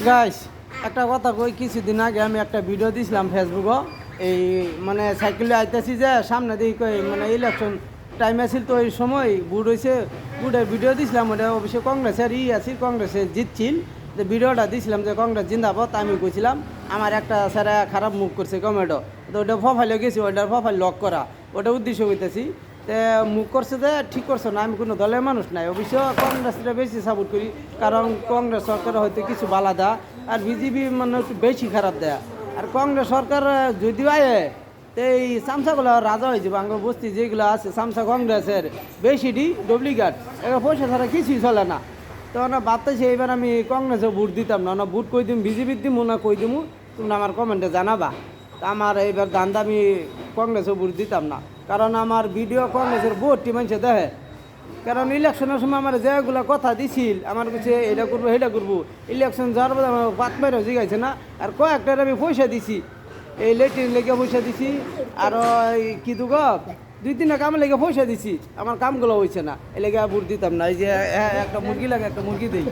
Guys একটা কথা কই, কিছুদিন আগে আমি একটা ভিডিও দিছিলাম ফেসবুকে। এই মানে সাইকেলে আইতেছি যে সামনে দিকে কই মানে ইলেকশন টাইম আছিল, তো ওই সময় বুট হয়েছে, বুটের ভিডিও দিছিলাম। ওটা অবশ্যই কংগ্রেসের আছে, কংগ্রেসে জিতছিল। যে ভিডিওটা দিছিলাম যে কংগ্রেস জিন্দাবাদ, আমি কইছিলাম আমার একটা স্যারা খারাপ মুখ করছে কমেন্টও, তো ওটা প্রোফাইলে গেছি, ওটার প্রোফাইল লক করা, ওটা উদ্দেশ্য হইতেছি। তে মুখ করছে যে ঠিক করছে না, আমি কোনো দলের মানুষ নাই, অবশ্য কংগ্রেসটা বেশি সাপোর্ট করি, কারণ কংগ্রেস সরকার হয়তো কিছু বালা দেয় আর বিজেপি মানে একটু বেশি খারাপ দেয়। আর কংগ্রেস সরকার যদিও আয়ে তো এই চামচাগুলো রাজা হয়ে যাবে, আঙ্গ বস্তি যেগুলো আছে চামচা কংগ্রেসের বেশিটি ডুপ্লিকেট, এবার পয়সা ছাড়া কিছুই চলে না। তো ওনা ভাবতেছি এইবার আমি কংগ্রেসে ভোট দিতাম না, ওনা ভোট কই দিম বিজেপির দিমু না কই দিমু তোমরা আমার কমেন্টে জানাবা। তা আমার এইবার দান্দা আমি কংগ্রেসে ভোট দিতাম না, কারণ আমার ভিডিও কংগ্রেসের ভোটটি মানুষে দেখে। কারণ ইলেকশনের সময় আমার যেগুলো কথা দিছিল, আমার কাছে এটা করবো সেটা করবো, ইলেকশন যাওয়ার পর আমার পাত মেরেও জিগাইছে না। আর কয়েকটার আমি পয়সা দিছি, এই লেট্রিন লেগে পয়সা দিছি, আর কি দুগ 2-3টা কামে লেগে পয়সা দিছি, আমার কামগুলো হয়েছে না, এই লেগে ভোট দিতাম না। এই যে একটা মুরগি লাগে, একটা মুরগি দিই।